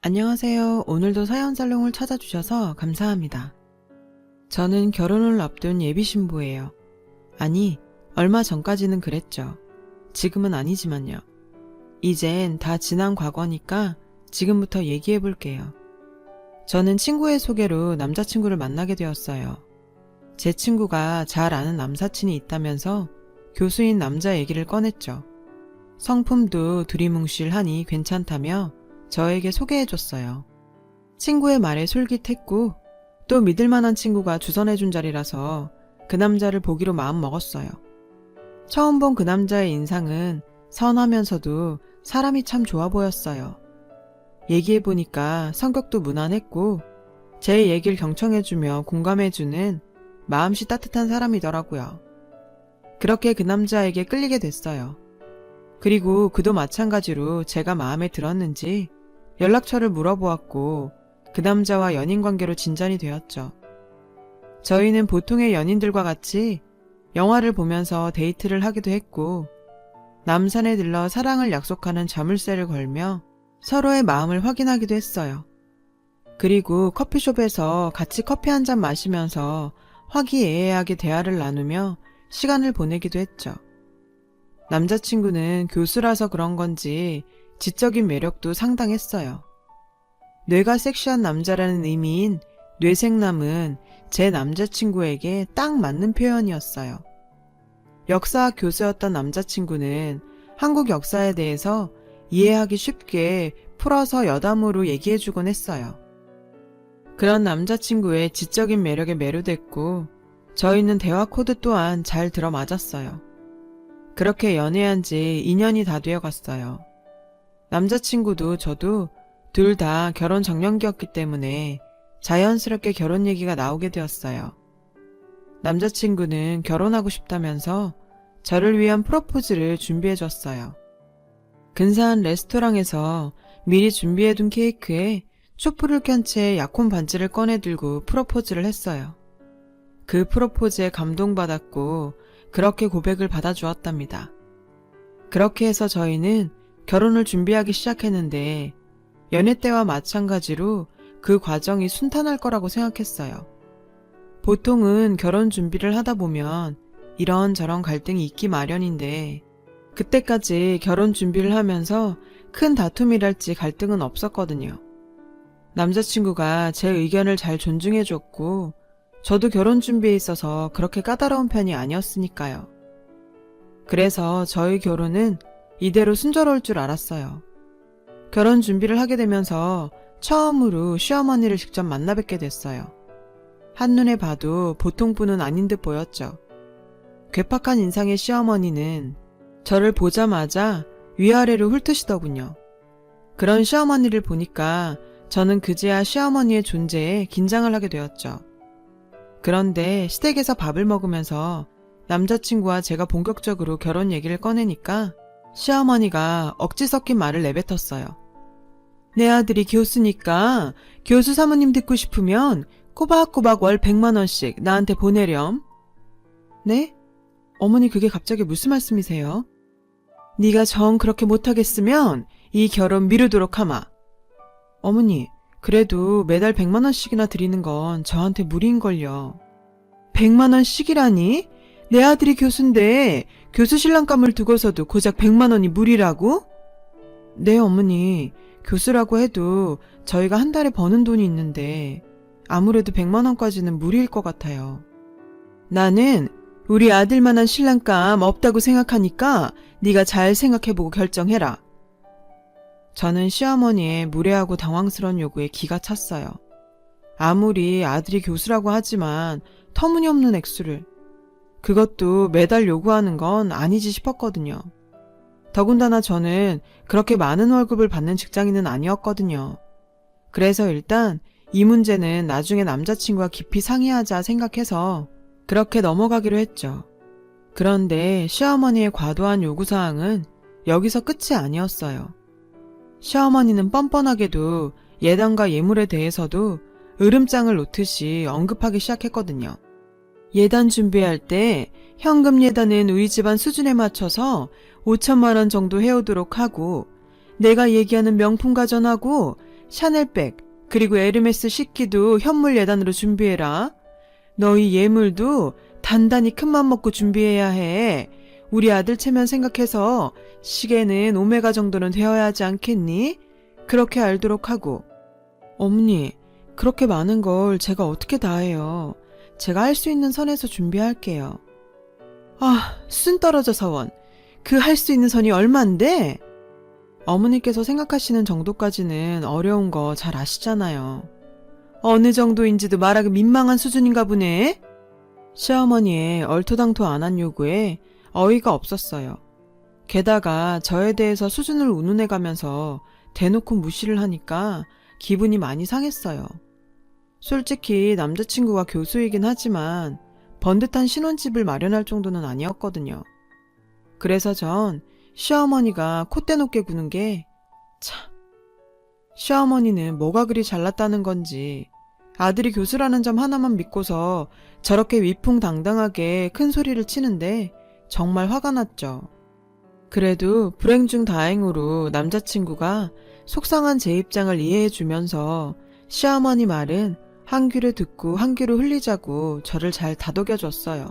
안녕하세요. 오늘도 사연살롱을 찾아주셔서 감사합니다. 저는 결혼을 앞둔 예비신부예요. 아니, 얼마 전까지는 그랬죠. 지금은 아니지만요. 이젠 다 지난 과거니까 지금부터 얘기해 볼게요. 저는 친구의 소개로 남자친구를 만나게 되었어요. 제 친구가 잘 아는 남사친이 있다면서 교수인 남자 얘기를 꺼냈죠. 성품도 두리뭉실하니 괜찮다며 저에게 소개해줬어요. 친구의 말에 솔깃했고 또 믿을만한 친구가 주선해준 자리라서 그 남자를 보기로 마음먹었어요. 처음 본 그 남자의 인상은 선하면서도 사람이 참 좋아 보였어요. 얘기해보니까 성격도 무난했고 제 얘기를 경청해주며 공감해주는 마음씨 따뜻한 사람이더라고요. 그렇게 그 남자에게 끌리게 됐어요. 그리고 그도 마찬가지로 제가 마음에 들었는지 연락처를 물어보았고 그 남자와 연인관계로 진전이 되었죠. 저희는 보통의 연인들과 같이 영화를 보면서 데이트를 하기도 했고 남산에 들러 사랑을 약속하는 자물쇠를 걸며 서로의 마음을 확인하기도 했어요. 그리고 커피숍에서 같이 커피 한 잔 마시면서 화기애애하게 대화를 나누며 시간을 보내기도 했죠. 남자친구는 교수라서 그런 건지 지적인 매력도 상당했어요. 뇌가 섹시한 남자라는 의미인 뇌생남은 제 남자친구에게 딱 맞는 표현이었어요. 역사학 교수였던 남자친구는 한국 역사에 대해서 이해하기 쉽게 풀어서 여담으로 얘기해주곤 했어요. 그런 남자친구의 지적인 매력에 매료됐고 저희는 대화 코드 또한 잘 들어맞았어요. 그렇게 연애한 지 2년이 다 되어갔어요. 남자친구도 저도 둘 다 결혼 정년기였기 때문에 자연스럽게 결혼 얘기가 나오게 되었어요. 남자친구는 결혼하고 싶다면서 저를 위한 프로포즈를 준비해줬어요. 근사한 레스토랑에서 미리 준비해둔 케이크에 촛불을 켠 채 약혼 반지를 꺼내들고 프로포즈를 했어요. 그 프로포즈에 감동받았고 그렇게 고백을 받아주었답니다. 그렇게 해서 저희는 결혼을 준비하기 시작했는데 연애 때와 마찬가지로 그 과정이 순탄할 거라고 생각했어요. 보통은 결혼 준비를 하다 보면 이런저런 갈등이 있기 마련인데 그때까지 결혼 준비를 하면서 큰 다툼이랄지 갈등은 없었거든요. 남자친구가 제 의견을 잘 존중해줬고 저도 결혼 준비에 있어서 그렇게 까다로운 편이 아니었으니까요. 그래서 저희 결혼은 이대로 순조로울 줄 알았어요. 결혼 준비를 하게 되면서 처음으로 시어머니를 직접 만나 뵙게 됐어요. 한눈에 봐도 보통 분은 아닌 듯 보였죠. 괴팍한 인상의 시어머니는 저를 보자마자 위아래로 훑으시더군요. 그런 시어머니를 보니까 저는 그제야 시어머니의 존재에 긴장을 하게 되었죠. 그런데 시댁에서 밥을 먹으면서 남자친구와 제가 본격적으로 결혼 얘기를 꺼내니까 시어머니가 억지 섞인 말을 내뱉었어요. 내 아들이 교수니까 교수 사모님 듣고 싶으면 꼬박꼬박 월 100만 원씩 나한테 보내렴. 네? 어머니 그게 갑자기 무슨 말씀이세요? 네가 정 그렇게 못하겠으면 이 결혼 미루도록 하마. 어머니 그래도 매달 100만 원씩이나 드리는 건 저한테 무리인걸요. 100만 원씩이라니? 내 아들이 교수인데 교수 신랑감을 두고서도 고작 100만 원이 무리라고? 네 어머니, 교수라고 해도 저희가 한 달에 버는 돈이 있는데 아무래도 100만 원까지는 무리일 것 같아요. 나는 우리 아들만한 신랑감 없다고 생각하니까 네가 잘 생각해보고 결정해라. 저는 시어머니의 무례하고 당황스러운 요구에 기가 찼어요. 아무리 아들이 교수라고 하지만 터무니없는 액수를, 그것도 매달 요구하는 건 아니지 싶었거든요. 더군다나 저는 그렇게 많은 월급을 받는 직장인은 아니었거든요. 그래서 일단 이 문제는 나중에 남자친구와 깊이 상의하자 생각해서 그렇게 넘어가기로 했죠. 그런데 시어머니의 과도한 요구사항은 여기서 끝이 아니었어요. 시어머니는 뻔뻔하게도 예단과 예물에 대해서도 으름장을 놓듯이 언급하기 시작했거든요. 예단 준비할 때 현금 예단은 우리 집안 수준에 맞춰서 5천만 원 정도 해오도록 하고 내가 얘기하는 명품 가전하고 샤넬백, 그리고 에르메스 식기도 현물 예단으로 준비해라. 너희 예물도 단단히 큰맘 먹고 준비해야 해. 우리 아들 체면 생각해서 시계는 오메가 정도는 되어야 하지 않겠니? 그렇게 알도록 하고. 어머니, 그렇게 많은 걸 제가 어떻게 다 해요. 제가 할 수 있는 선에서 준비할게요. 아, 순 떨어져 서원. 그 할 수 있는 선이 얼만데? 어머니께서 생각하시는 정도까지는 어려운 거 잘 아시잖아요. 어느 정도인지도 말하기 민망한 수준인가 보네. 시어머니의 얼토당토 안 한 요구에 어이가 없었어요. 게다가 저에 대해서 수준을 운운해가면서 대놓고 무시를 하니까 기분이 많이 상했어요. 솔직히 남자친구가 교수이긴 하지만 번듯한 신혼집을 마련할 정도는 아니었거든요. 그래서 전 시어머니가 콧대 높게 구는 게 참, 시어머니는 뭐가 그리 잘났다는 건지 아들이 교수라는 점 하나만 믿고서 저렇게 위풍당당하게 큰 소리를 치는데 정말 화가 났죠. 그래도 불행 중 다행으로 남자친구가 속상한 제 입장을 이해해주면서 시어머니 말은 한 귀로 듣고 한 귀로 흘리자고 저를 잘 다독여줬어요.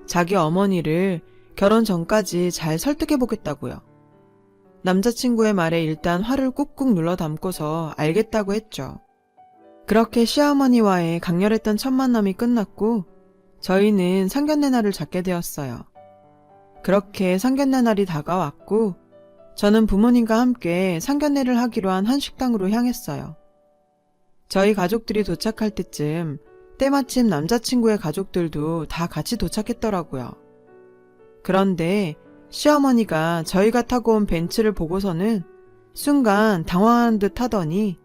자기 어머니를 결혼 전까지 잘 설득해보겠다고요. 남자친구의 말에 일단 화를 꾹꾹 눌러 담고서 알겠다고 했죠. 그렇게 시어머니와의 강렬했던 첫 만남이 끝났고 저희는 상견례 날을 잡게 되었어요. 그렇게 상견례 날이 다가왔고 저는 부모님과 함께 상견례를 하기로 한 한식당으로 향했어요. 저희 가족들이 도착할 때쯤 때마침 남자친구의 가족들도 다 같이 도착했더라고요. 그런데 시어머니가 저희가 타고 온 벤츠를 보고서는 순간 당황한 듯 하더니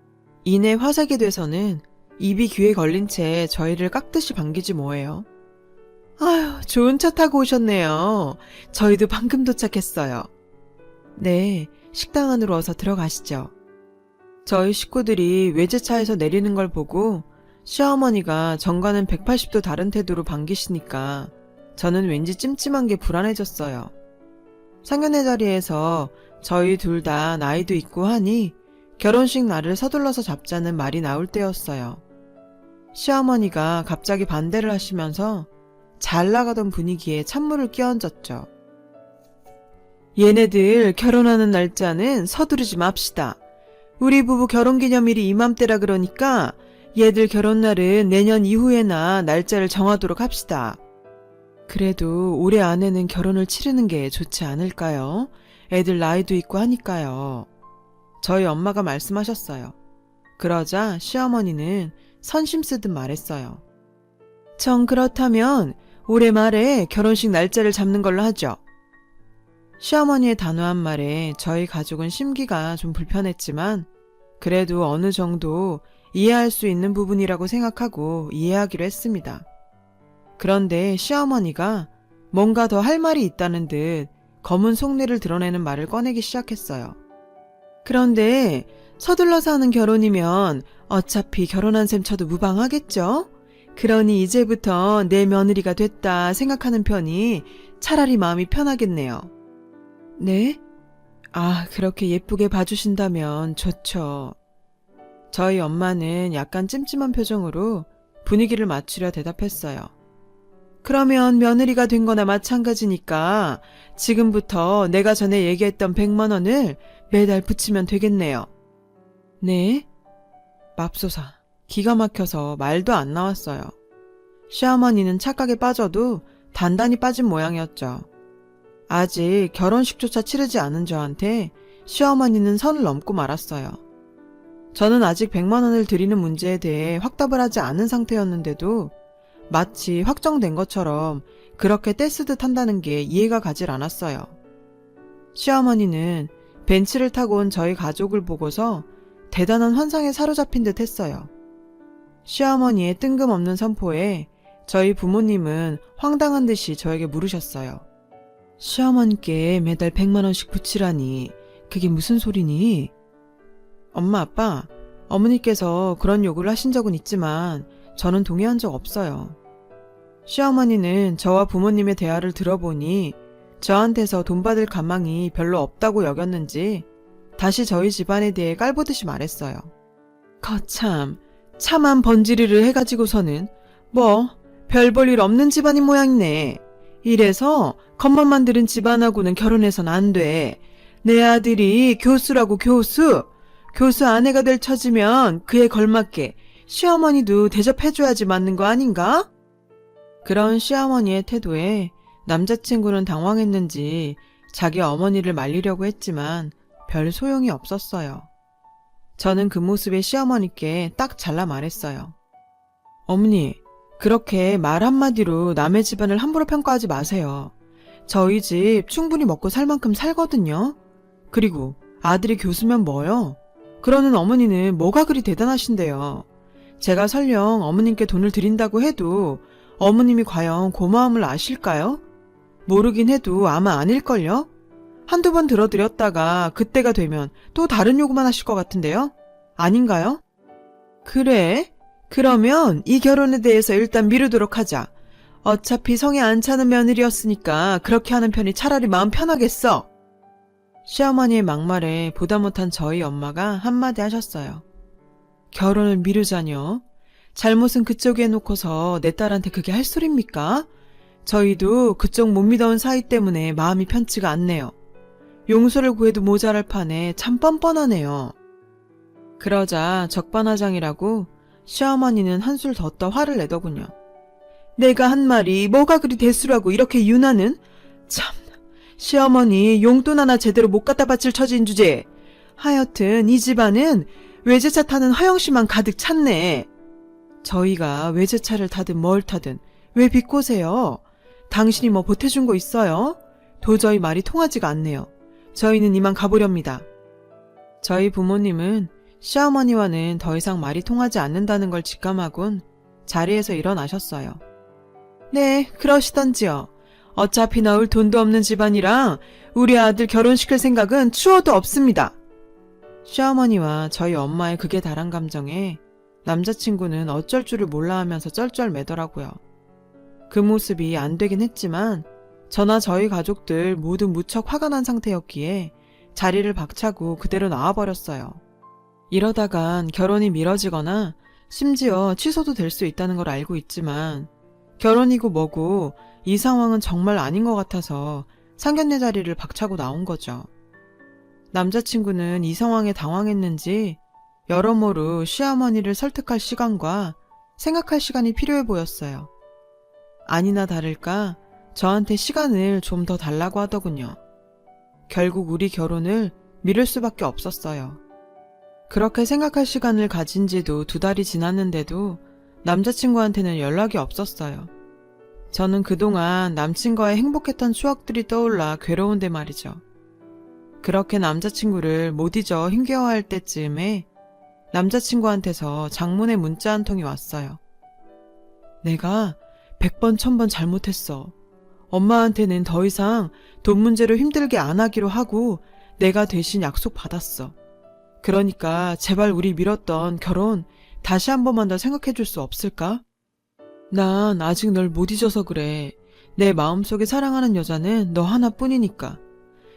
이내 화색이 돼서는 입이 귀에 걸린 채 저희를 깍듯이 반기지 뭐예요. 아휴, 좋은 차 타고 오셨네요. 저희도 방금 도착했어요. 네, 식당 안으로 어서 들어가시죠. 저희 식구들이 외제차에서 내리는 걸 보고 시어머니가 전과는 180도 다른 태도로 반기시니까 저는 왠지 찜찜한 게 불안해졌어요. 상견례 자리에서 저희 둘 다 나이도 있고 하니 결혼식 날을 서둘러서 잡자는 말이 나올 때였어요. 시어머니가 갑자기 반대를 하시면서 잘 나가던 분위기에 찬물을 끼얹었죠. 얘네들 결혼하는 날짜는 서두르지 맙시다. 우리 부부 결혼기념일이 이맘때라 그러니까 얘들 결혼날은 내년 이후에나 날짜를 정하도록 합시다. 그래도 올해 안에는 결혼을 치르는 게 좋지 않을까요? 애들 나이도 있고 하니까요. 저희 엄마가 말씀하셨어요. 그러자 시어머니는 선심 쓰듯 말했어요. 정 그렇다면 올해 말에 결혼식 날짜를 잡는 걸로 하죠. 시어머니의 단호한 말에 저희 가족은 심기가 좀 불편했지만 그래도 어느 정도 이해할 수 있는 부분이라고 생각하고 이해하기로 했습니다. 그런데 시어머니가 뭔가 더 할 말이 있다는 듯 검은 속내를 드러내는 말을 꺼내기 시작했어요. 그런데 서둘러서 하는 결혼이면 어차피 결혼한 셈 쳐도 무방하겠죠? 그러니 이제부터 내 며느리가 됐다 생각하는 편이 차라리 마음이 편하겠네요. 네? 아, 그렇게 예쁘게 봐주신다면 좋죠. 저희 엄마는 약간 찜찜한 표정으로 분위기를 맞추려 대답했어요. 그러면 며느리가 된 거나 마찬가지니까 지금부터 내가 전에 얘기했던 100만 원을 매달 붙이면 되겠네요. 네? 맙소사, 기가 막혀서 말도 안 나왔어요. 시어머니는 착각에 빠져도 단단히 빠진 모양이었죠. 아직 결혼식조차 치르지 않은 저한테 시어머니는 선을 넘고 말았어요. 저는 아직 100만 원을 드리는 문제에 대해 확답을 하지 않은 상태였는데도 마치 확정된 것처럼 그렇게 떼쓰듯 한다는 게 이해가 가질 않았어요. 시어머니는 벤츠를 타고 온 저희 가족을 보고서 대단한 환상에 사로잡힌 듯 했어요. 시어머니의 뜬금없는 선포에 저희 부모님은 황당한 듯이 저에게 물으셨어요. 시어머니께 매달 100만 원씩 붙이라니 그게 무슨 소리니? 엄마, 아빠, 어머니께서 그런 요구를 하신 적은 있지만 저는 동의한 적 없어요. 시어머니는 저와 부모님의 대화를 들어보니 저한테서 돈 받을 가망이 별로 없다고 여겼는지 다시 저희 집안에 대해 깔보듯이 말했어요. 거참, 차만 번지르르 해가지고서는 뭐 별 볼 일 없는 집안인 모양이네. 이래서 겉멋만 들은 집안하고는 결혼해선 안 돼. 내 아들이 교수라고 교수. 교수 아내가 될 처지면 그에 걸맞게 시어머니도 대접해줘야지 맞는 거 아닌가? 그런 시어머니의 태도에 남자친구는 당황했는지 자기 어머니를 말리려고 했지만 별 소용이 없었어요. 저는 그 모습에 시어머니께 딱 잘라 말했어요. 어머니, 그렇게 말 한마디로 남의 집안을 함부로 평가하지 마세요. 저희 집 충분히 먹고 살 만큼 살거든요. 그리고 아들이 교수면 뭐요? 그러는 어머니는 뭐가 그리 대단하신데요. 제가 설령 어머님께 돈을 드린다고 해도 어머님이 과연 고마움을 아실까요? 모르긴 해도 아마 아닐걸요? 한두 번 들어드렸다가 그때가 되면 또 다른 요구만 하실 것 같은데요? 아닌가요? 그래? 그러면 이 결혼에 대해서 일단 미루도록 하자. 어차피 성에 안 차는 며느리였으니까 그렇게 하는 편이 차라리 마음 편하겠어. 시어머니의 막말에 보다 못한 저희 엄마가 한마디 하셨어요. 결혼을 미루자뇨? 잘못은 그쪽에 놓고서 내 딸한테 그게 할 소리입니까? 저희도 그쪽 못 믿어온 사이 때문에 마음이 편치가 않네요. 용서를 구해도 모자랄 판에 참 뻔뻔하네요. 그러자 적반하장이라고 시어머니는 한술 더 떠 화를 내더군요. 내가 한 말이 뭐가 그리 대수라고 이렇게 유나는? 참, 시어머니 용돈 하나 제대로 못 갖다 바칠 처지인 주제에. 하여튼 이 집안은 외제차 타는 허영씨만 가득 찼네. 저희가 외제차를 타든 뭘 타든 왜 비꼬세요? 당신이 뭐 보태준 거 있어요? 도저히 말이 통하지가 않네요. 저희는 이만 가보렵니다. 저희 부모님은 시어머니와는 더 이상 말이 통하지 않는다는 걸 직감하곤 자리에서 일어나셨어요. 네, 그러시던지요. 어차피 나올 돈도 없는 집안이라 우리 아들 결혼시킬 생각은 추워도 없습니다. 시어머니와 저희 엄마의 극에 달한 감정에 남자친구는 어쩔 줄을 몰라 하면서 쩔쩔매더라고요. 그 모습이 안 되긴 했지만 저나 저희 가족들 모두 무척 화가 난 상태였기에 자리를 박차고 그대로 나와버렸어요. 이러다간 결혼이 미뤄지거나 심지어 취소도 될 수 있다는 걸 알고 있지만 결혼이고 뭐고 이 상황은 정말 아닌 것 같아서 상견례 자리를 박차고 나온 거죠. 남자친구는 이 상황에 당황했는지 여러모로 시어머니를 설득할 시간과 생각할 시간이 필요해 보였어요. 아니나 다를까 저한테 시간을 좀 더 달라고 하더군요. 결국 우리 결혼을 미룰 수밖에 없었어요. 그렇게 생각할 시간을 가진 지도 2달이 지났는데도 남자친구한테는 연락이 없었어요. 저는 그동안 남친과의 행복했던 추억들이 떠올라 괴로운데 말이죠. 그렇게 남자친구를 못 잊어 힘겨워할 때쯤에 남자친구한테서 장문의 문자 한 통이 왔어요. 내가 100번 1000번 잘못했어. 엄마한테는 더 이상 돈 문제로 힘들게 안 하기로 하고 내가 대신 약속 받았어. 그러니까 제발 우리 미뤘던 결혼 다시 한 번만 더 생각해 줄 수 없을까? 난 아직 널 못 잊어서 그래. 내 마음속에 사랑하는 여자는 너 하나뿐이니까.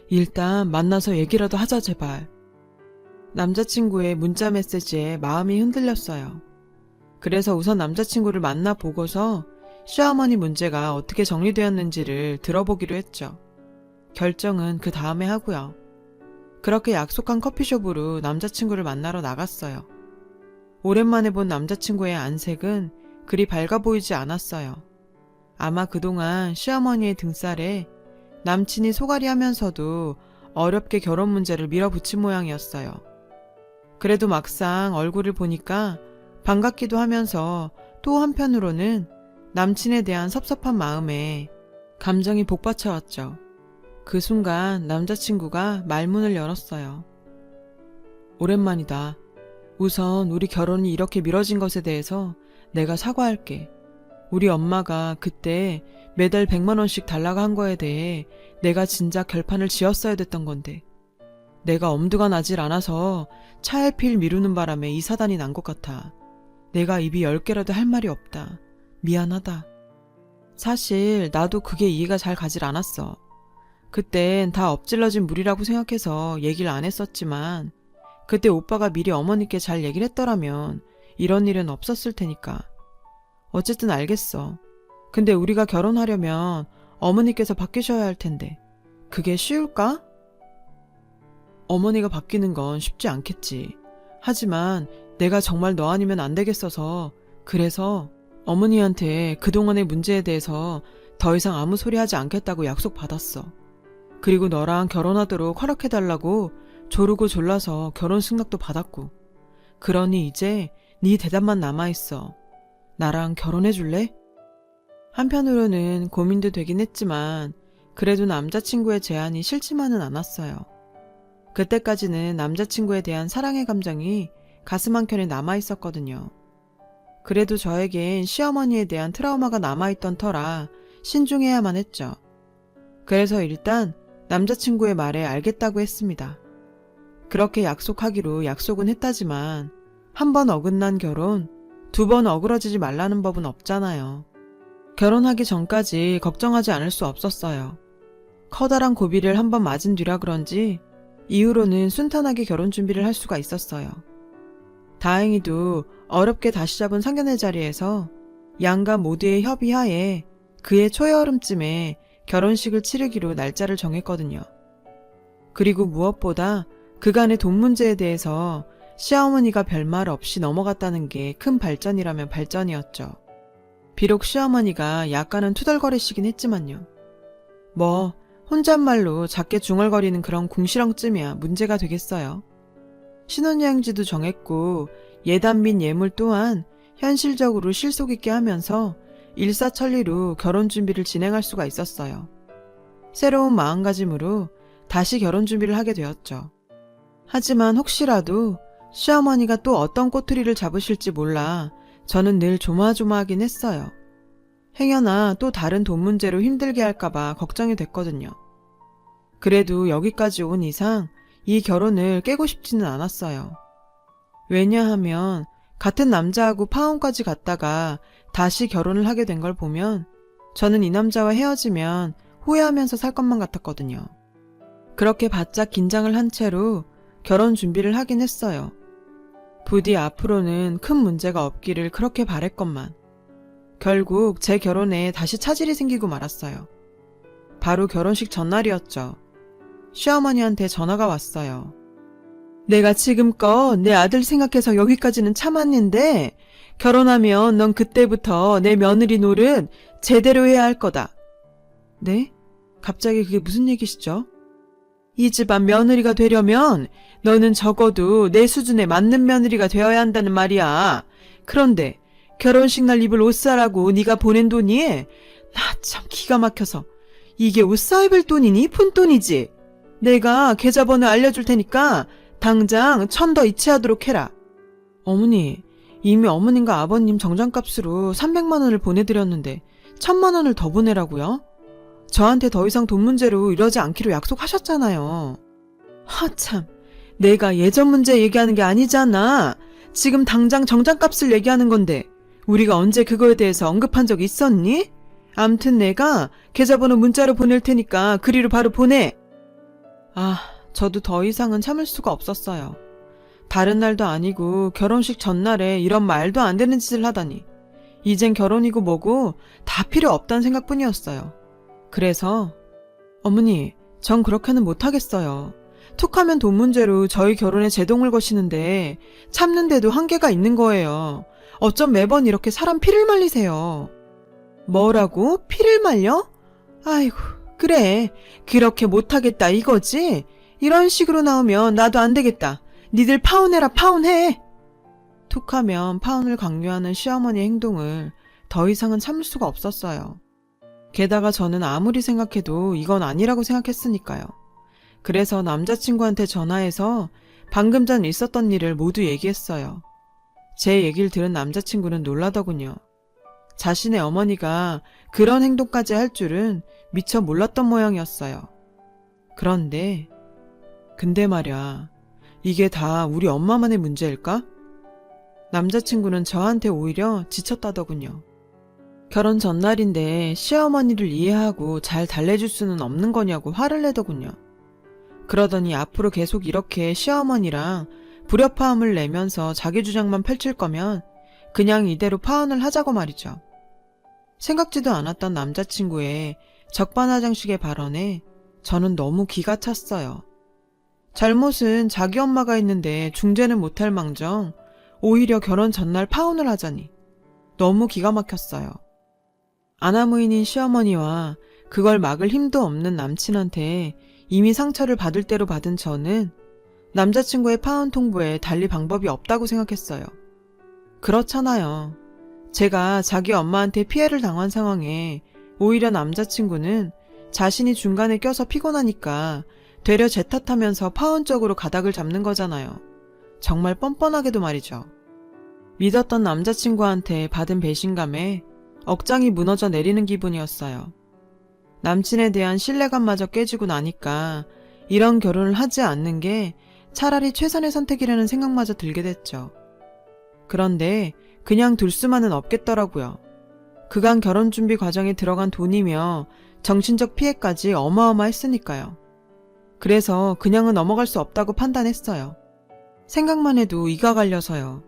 일단 만나서 얘기라도 하자 제발. 남자친구의 문자 메시지에 마음이 흔들렸어요. 그래서 우선 남자친구를 만나보고서 시어머니 문제가 어떻게 정리되었는지를 들어보기로 했죠. 결정은 그 다음에 하고요. 그렇게 약속한 커피숍으로 남자친구를 만나러 나갔어요. 오랜만에 본 남자친구의 안색은 그리 밝아 보이지 않았어요. 아마 그동안 시어머니의 등살에 남친이 소갈이 하면서도 어렵게 결혼 문제를 밀어붙인 모양이었어요. 그래도 막상 얼굴을 보니까 반갑기도 하면서 또 한편으로는 남친에 대한 섭섭한 마음에 감정이 복받쳐왔죠. 그 순간 남자친구가 말문을 열었어요. 오랜만이다. 우선 우리 결혼이 이렇게 미뤄진 것에 대해서 내가 사과할게. 우리 엄마가 그때 매달 100만 원씩 달라고 한 거에 대해 내가 진작 결판을 지었어야 됐던 건데 내가 엄두가 나질 않아서 차일피일 미루는 바람에 이 사단이 난 것 같아. 내가 입이 10개라도 할 말이 없다. 미안하다. 사실 나도 그게 이해가 잘 가질 않았어. 그땐 다 엎질러진 물이라고 생각해서 얘기를 안 했었지만 그때 오빠가 미리 어머니께 잘 얘기를 했더라면 이런 일은 없었을 테니까. 어쨌든 알겠어. 근데 우리가 결혼하려면 어머니께서 바뀌셔야 할 텐데 그게 쉬울까? 어머니가 바뀌는 건 쉽지 않겠지. 하지만 내가 정말 너 아니면 안 되겠어서 그래서 어머니한테 그동안의 문제에 대해서 더 이상 아무 소리 하지 않겠다고 약속받았어. 그리고 너랑 결혼하도록 허락해달라고 조르고 졸라서 결혼 승낙도 받았고. 그러니 이제 네 대답만 남아있어. 나랑 결혼해줄래? 한편으로는 고민도 되긴 했지만 그래도 남자친구의 제안이 싫지만은 않았어요. 그때까지는 남자친구에 대한 사랑의 감정이 가슴 한켠에 남아있었거든요. 그래도 저에겐 시어머니에 대한 트라우마가 남아있던 터라 신중해야만 했죠. 그래서 일단 남자친구의 말에 알겠다고 했습니다. 그렇게 약속하기로 약속은 했다지만 한 번 어긋난 결혼, 2번 어그러지지 말라는 법은 없잖아요. 결혼하기 전까지 걱정하지 않을 수 없었어요. 커다란 고비를 한 번 맞은 뒤라 그런지 이후로는 순탄하게 결혼 준비를 할 수가 있었어요. 다행히도 어렵게 다시 잡은 상견례 자리에서 양가 모두의 협의하에 그해 초여름쯤에 결혼식을 치르기로 날짜를 정했거든요. 그리고 무엇보다 그간의 돈 문제에 대해서 시어머니가 별말 없이 넘어갔다는 게 큰 발전이라면 발전이었죠. 비록 시어머니가 약간은 투덜거리시긴 했지만요. 뭐 혼잣말로 작게 중얼거리는 그런 궁시렁쯤이야 문제가 되겠어요. 신혼여행지도 정했고 예단 및 예물 또한 현실적으로 실속 있게 하면서 일사천리로 결혼 준비를 진행할 수가 있었어요. 새로운 마음가짐으로 다시 결혼 준비를 하게 되었죠. 하지만 혹시라도 시어머니가 또 어떤 꼬투리를 잡으실지 몰라 저는 늘 조마조마하긴 했어요. 행여나 또 다른 돈 문제로 힘들게 할까봐 걱정이 됐거든요. 그래도 여기까지 온 이상 이 결혼을 깨고 싶지는 않았어요. 왜냐하면 같은 남자하고 파혼까지 갔다가 다시 결혼을 하게 된 걸 보면 저는 이 남자와 헤어지면 후회하면서 살 것만 같았거든요. 그렇게 바짝 긴장을 한 채로 결혼 준비를 하긴 했어요. 부디 앞으로는 큰 문제가 없기를 그렇게 바랬건만 결국 제 결혼에 다시 차질이 생기고 말았어요. 바로 결혼식 전날이었죠. 시어머니한테 전화가 왔어요. 내가 지금껏 내 아들 생각해서 여기까지는 참았는데 결혼하면 넌 그때부터 내 며느리 노릇 제대로 해야 할 거다. 네? 갑자기 그게 무슨 얘기시죠? 이 집안 며느리가 되려면 너는 적어도 내 수준에 맞는 며느리가 되어야 한다는 말이야. 그런데 결혼식 날 입을 옷 사라고 네가 보낸 돈이 나 참 기가 막혀서 이게 옷 사 입을 돈이니 푼돈이지. 내가 계좌번호 알려줄 테니까 당장 1,000 더 이체하도록 해라. 어머니, 이미 어머님과 아버님 정장값으로 300만 원을 보내드렸는데 1,000만 원을 더 보내라고요? 저한테 더 이상 돈 문제로 이러지 않기로 약속하셨잖아요. 하참, 내가 예전 문제 얘기하는 게 아니잖아. 지금 당장 정장값을 얘기하는 건데 우리가 언제 그거에 대해서 언급한 적 있었니? 암튼 내가 계좌번호 문자로 보낼 테니까 그리로 바로 보내. 저도 더 이상은 참을 수가 없었어요. 다른 날도 아니고 결혼식 전날에 이런 말도 안 되는 짓을 하다니. 이젠 결혼이고 뭐고 다 필요 없다는 생각뿐이었어요. 그래서 어머니, 전 그렇게는 못하겠어요. 툭하면 돈 문제로 저희 결혼에 제동을 거시는데 참는데도 한계가 있는 거예요. 어쩜 매번 이렇게 사람 피를 말리세요. 뭐라고? 피를 말려? 아이고, 그래. 그렇게 못하겠다 이거지? 이런 식으로 나오면 나도 안 되겠다. 니들 파혼해라, 파혼해. 툭하면 파혼을 강요하는 시어머니의 행동을 더 이상은 참을 수가 없었어요. 게다가 저는 아무리 생각해도 이건 아니라고 생각했으니까요. 그래서 남자친구한테 전화해서 방금 전 있었던 일을 모두 얘기했어요. 제 얘기를 들은 남자친구는 놀라더군요. 자신의 어머니가 그런 행동까지 할 줄은 미처 몰랐던 모양이었어요. 근데 말야, 이게 다 우리 엄마만의 문제일까? 남자친구는 저한테 오히려 지쳤다더군요. 결혼 전날인데 시어머니를 이해하고 잘 달래줄 수는 없는 거냐고 화를 내더군요. 그러더니 앞으로 계속 이렇게 시어머니랑 불협화음을 내면서 자기 주장만 펼칠 거면 그냥 이대로 파혼을 하자고 말이죠. 생각지도 않았던 남자친구의 적반하장식의 발언에 저는 너무 기가 찼어요. 잘못은 자기 엄마가 있는데 중재는 못할 망정 오히려 결혼 전날 파혼을 하자니 너무 기가 막혔어요. 아나무인인 시어머니와 그걸 막을 힘도 없는 남친한테 이미 상처를 받을 대로 받은 저는 남자친구의 파혼 통보에 달리 방법이 없다고 생각했어요. 그렇잖아요. 제가 자기 엄마한테 피해를 당한 상황에 오히려 남자친구는 자신이 중간에 껴서 피곤하니까 되려 제 탓하면서 파혼 쪽으로 가닥을 잡는 거잖아요. 정말 뻔뻔하게도 말이죠. 믿었던 남자친구한테 받은 배신감에 억장이 무너져 내리는 기분이었어요. 남친에 대한 신뢰감마저 깨지고 나니까 이런 결혼을 하지 않는 게 차라리 최선의 선택이라는 생각마저 들게 됐죠. 그런데 그냥 둘 수만은 없겠더라고요. 그간 결혼 준비 과정에 들어간 돈이며 정신적 피해까지 어마어마했으니까요. 그래서 그냥은 넘어갈 수 없다고 판단했어요. 생각만 해도 이가 갈려서요.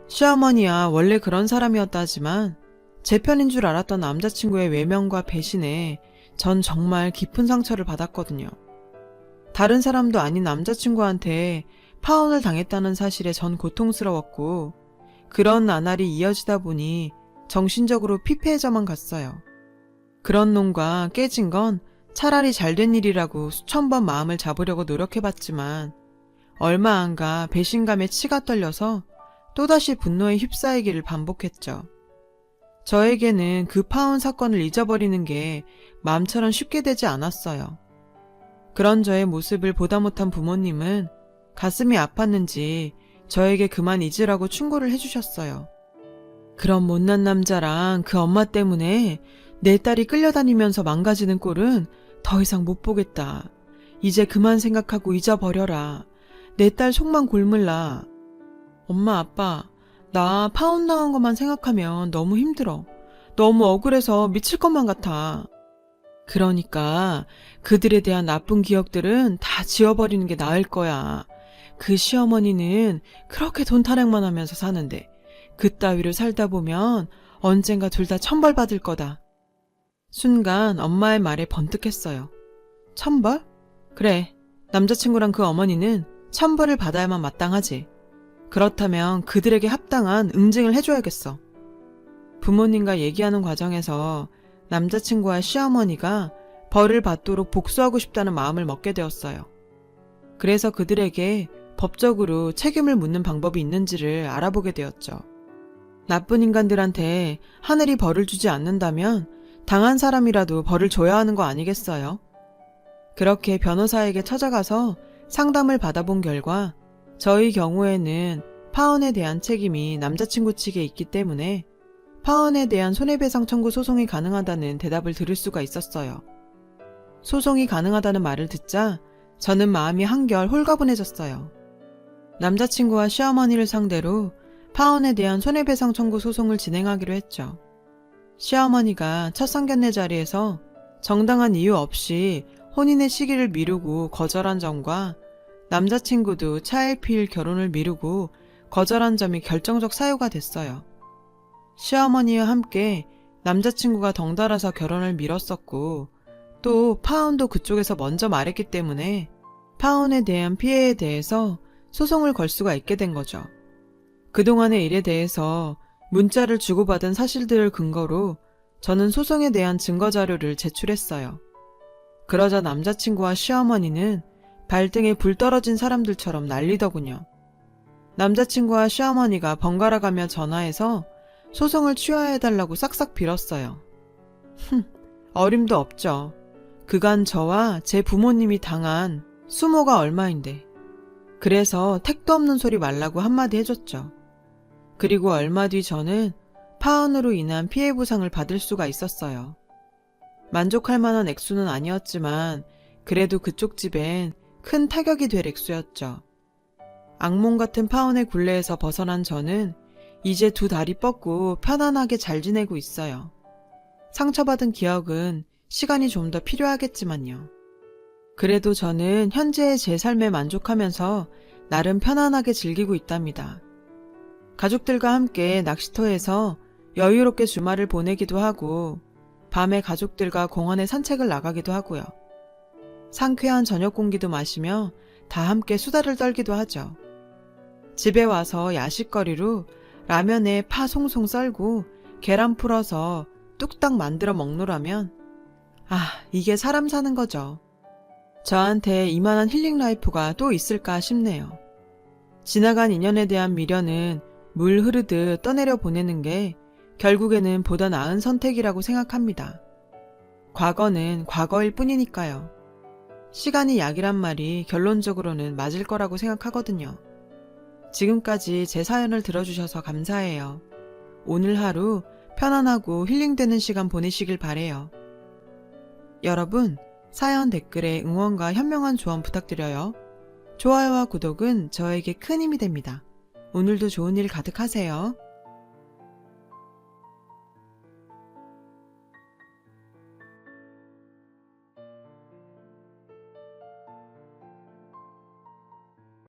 시어머니야 원래 그런 사람이었다지만 제 편인 줄 알았던 남자친구의 외면과 배신에 전 정말 깊은 상처를 받았거든요. 다른 사람도 아닌 남자친구한테 파혼을 당했다는 사실에 전 고통스러웠고 그런 나날이 이어지다 보니 정신적으로 피폐해져만 갔어요. 그런 놈과 깨진 건 차라리 잘된 일이라고 수천 번 마음을 잡으려고 노력해봤지만 얼마 안 가 배신감에 치가 떨려서 또다시 분노에 휩싸이기를 반복했죠. 저에게는 그 파혼 사건을 잊어버리는 게 마음처럼 쉽게 되지 않았어요. 그런 저의 모습을 보다 못한 부모님은 가슴이 아팠는지 저에게 그만 잊으라고 충고를 해주셨어요. 그런 못난 남자랑 그 엄마 때문에 내 딸이 끌려다니면서 망가지는 꼴은 더 이상 못 보겠다. 이제 그만 생각하고 잊어버려라. 내 딸 속만 골물라. 엄마, 아빠, 나 파혼 당한 것만 생각하면 너무 힘들어. 너무 억울해서 미칠 것만 같아. 그러니까 그들에 대한 나쁜 기억들은 다 지워버리는 게 나을 거야. 그 시어머니는 그렇게 돈 타령만 하면서 사는데 그따위로 살다 보면 언젠가 둘 다 천벌받을 거다. 순간 엄마의 말에 번뜩했어요. 천벌? 그래, 남자친구랑 그 어머니는 천벌을 받아야만 마땅하지. 그렇다면 그들에게 합당한 응징을 해줘야겠어. 부모님과 얘기하는 과정에서 남자친구와 시어머니가 벌을 받도록 복수하고 싶다는 마음을 먹게 되었어요. 그래서 그들에게 법적으로 책임을 묻는 방법이 있는지를 알아보게 되었죠. 나쁜 인간들한테 하늘이 벌을 주지 않는다면 당한 사람이라도 벌을 줘야 하는 거 아니겠어요? 그렇게 변호사에게 찾아가서 상담을 받아본 결과 저희 경우에는 파혼에 대한 책임이 남자친구 측에 있기 때문에 파혼에 대한 손해배상 청구 소송이 가능하다는 대답을 들을 수가 있었어요. 소송이 가능하다는 말을 듣자 저는 마음이 한결 홀가분해졌어요. 남자친구와 시어머니를 상대로 파혼에 대한 손해배상 청구 소송을 진행하기로 했죠. 시어머니가 첫 상견례 자리에서 정당한 이유 없이 혼인의 시기를 미루고 거절한 점과 남자친구도 차일피일 결혼을 미루고 거절한 점이 결정적 사유가 됐어요. 시어머니와 함께 남자친구가 덩달아서 결혼을 미뤘었고 또 파혼도 그쪽에서 먼저 말했기 때문에 파혼에 대한 피해에 대해서 소송을 걸 수가 있게 된 거죠. 그동안의 일에 대해서 문자를 주고받은 사실들을 근거로 저는 소송에 대한 증거 자료를 제출했어요. 그러자 남자친구와 시어머니는 발등에 불 떨어진 사람들처럼 난리더군요. 남자친구와 시어머니가 번갈아 가며 전화해서 소송을 취하해달라고 싹싹 빌었어요. 어림도 없죠. 그간 저와 제 부모님이 당한 수모가 얼마인데. 그래서 택도 없는 소리 말라고 한마디 해줬죠. 그리고 얼마 뒤 저는 파혼으로 인한 피해 보상을 받을 수가 있었어요. 만족할 만한 액수는 아니었지만 그래도 그쪽 집엔 큰 타격이 될 액수였죠. 악몽 같은 파혼의 굴레에서 벗어난 저는 이제 두 다리 뻗고 편안하게 잘 지내고 있어요. 상처받은 기억은 시간이 좀 더 필요하겠지만요. 그래도 저는 현재의 제 삶에 만족하면서 나름 편안하게 즐기고 있답니다. 가족들과 함께 낚시터에서 여유롭게 주말을 보내기도 하고 밤에 가족들과 공원에 산책을 나가기도 하고요. 상쾌한 저녁 공기도 마시며 다 함께 수다를 떨기도 하죠. 집에 와서 야식거리로 라면에 파 송송 썰고 계란 풀어서 뚝딱 만들어 먹노라면 이게 사람 사는 거죠. 저한테 이만한 힐링 라이프가 또 있을까 싶네요. 지나간 인연에 대한 미련은 물 흐르듯 떠내려 보내는 게 결국에는 보다 나은 선택이라고 생각합니다. 과거는 과거일 뿐이니까요. 시간이 약이란 말이 결론적으로는 맞을 거라고 생각하거든요. 지금까지 제 사연을 들어주셔서 감사해요. 오늘 하루 편안하고 힐링되는 시간 보내시길 바래요. 여러분, 사연 댓글에 응원과 현명한 조언 부탁드려요. 좋아요와 구독은 저에게 큰 힘이 됩니다. 오늘도 좋은 일 가득하세요.